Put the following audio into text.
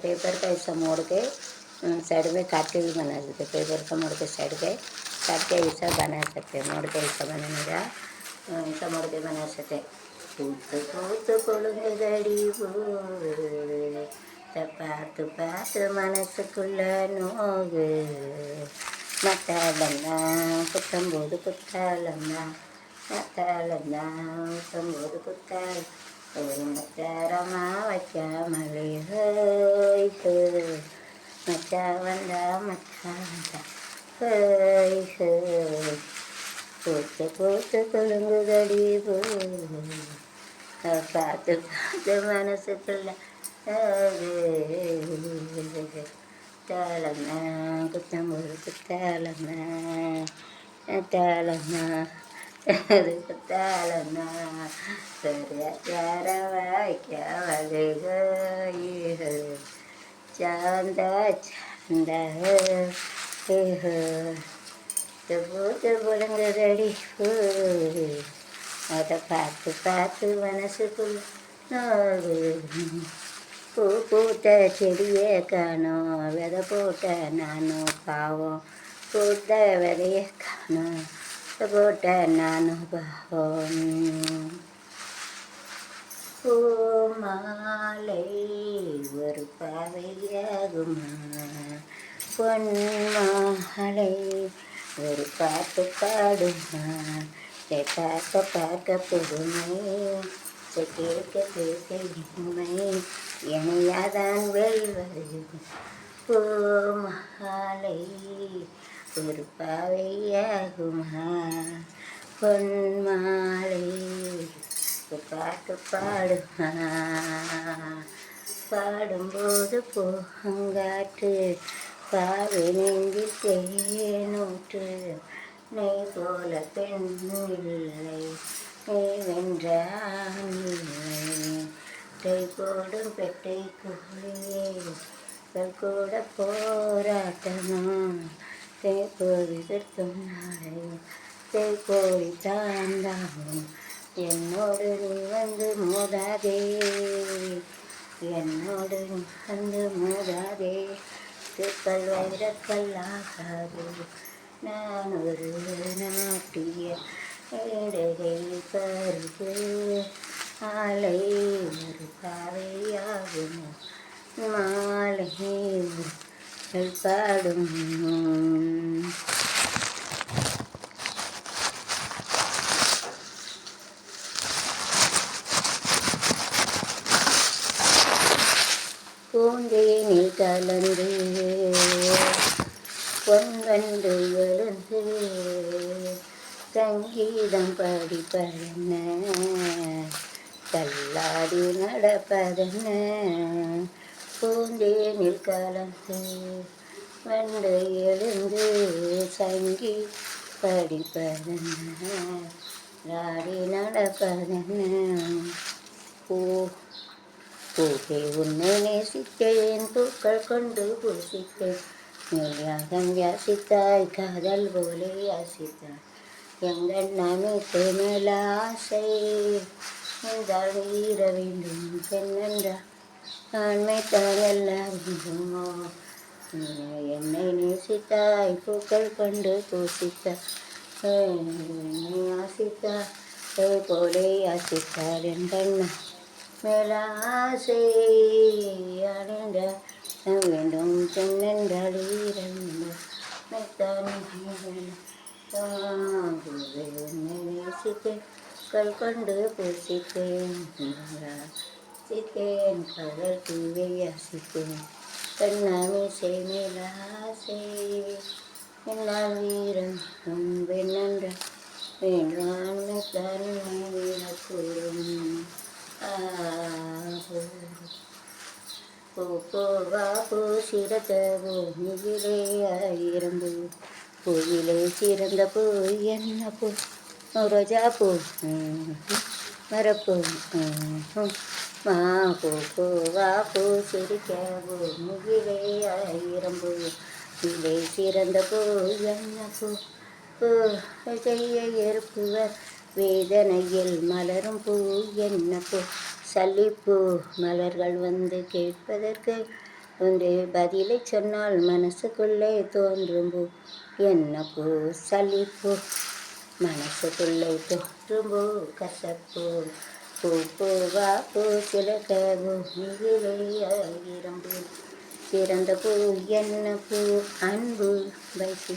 Paper का ऐसा मोड़ के साइड में काट के भी बना सकते, पेपर का मोड़ के साइड पे काट के ऐसा बना सकते, मोड़ के ऐसा बनाने का ऐसा मोड़ के बना सकते। पूत पूत கொழுங்குதடி பூவு பார்த்து பார்த்து மனசுக்குள்ள நோவு மத்தாளம்னா குத்தம்போது குத்தாளம்னா மத்தாளம்னா குத்தம்போது குத்தாள் ஒரு மச்சாரமா வைக்காமலே ஹோய் ஹோய் மச்சா வந்தா மச்சா வந்தா ஹோய் ஹோய் பூத்து பூத்து கொழுங்குதடி பூ பார்த்து பார்த்து மனசுக்குள்ள தாளம்னா குத்தம்போது குத்தாளம்னா தாளம்னா அது குத்தாளம்னா சரியார வாய்க்காவலே சாந்தா சாந்தா பூத்து புழுங்குதடி பூ அதை பார்த்து பார்த்து மனசுக்குள்ள நோவு பூ பூத்த செடியே காணோம் விதை போட்ட நானும் பாவம் பூத்த விதைய காணோம் விதை போட்ட நானும் பாவம் பூ மாலை ஒரு பாவையாகுமா பொன் மாலை ஒரு பாட்டு பாடுமா பார்க்க பார்க்க புதுமை கேட்க கேட்க இனிமை இணையாதான் வெல்வது பூ மாலை ஒரு பாவையாகுமா பொன் மாலை பாட்டு பாடுமா பாடும்போது பூங்காற்று பாவை நெஞ்சில் தேனூற்று நீ போல பெண் இல்லை நீ வென்றான் இல்லை போடும் பெட்டை கூலியே கூட போராட்டமா தேய்ப்போது எதிர்க்கும் நாளை தேய்ப்போடி தாண்டாகும் என்னோடு நீ வந்து மோதாதே என்னோடு நீ வந்து மோதாதே திருக்கல் வைரக்கல்லாகாது நான் ஒரு நாட்டிய ஏடகை பருகு ஆலை ஒரு பாவையாகும் மாலை பாடும் பூந்தேனில் கலந்து பொன்வண்டு எழுந்து சங்கீதம் படிப்பதென்ன தள்ளாடி நடப்பதென்ன பூந்தேனில் கலந்து வண்டு எழுந்து சங்கி படிப்பதென்ன லாடி நடப்பதென்ன பூ பூவே உன்னை நேசித்தேன் பூக்கள் கொண்டு பூசித்தேன் நீயாகம் யாசித்தாய் காதல் போலே யாசித்தாய் எங்கள் நமித்து மேல ஆசை என்றால் ஈர வேண்டும் பெண்ணென்றால் ஆண்மை தான் எல்லாம் வேண்டுமோ என்னை நேசித்தாய் பூக்கள் கொண்டு பூசித்தாய் என்னை யாசித்தாய் போலே யாசித்தாள் என் கண்ணா மேல ஆசை அடைந்த வேண்டும் பெண்ணென்றால் நேசித்தேன் கல் கொண்டு பூசித்தேன் சித்தேன் கடல் தீவை யாசித்தேன் கண்ணாமிசை மேலாசை என்னால் வீரம் பெண்ணென்ற வேண்டான் வீரக்கூடும் பூவா பூசிரத பூமியிலே ஆயிரம் பூ பூவிலே சிறந்த பூ என்ன பூ ரோஜா பூ மரப்பூ மா பூவா பூ சிரிக்க பூமியிலே ஆயிரம் பூ இலே சிறந்த பூ என்ன பூ பூ செய்ய ஏற்புவர் வேதனையில் மலரும் பூ என்ன பூ சல்லிப்பூ மலர்கள் வந்து கேட்பதற்கு ஒன்று பதிலை சொன்னால் மனசுக்குள்ளே தோன்றும் பூ என்ன பூ சல்லிப்பூ மனசுக்குள்ளே தோன்றும் பூ கசப்பூ பூ பூவா பூ சிலக பூமியிலே ஆயிரம் பூ சிறந்த பூ என்ன பூ அன்பு வைசி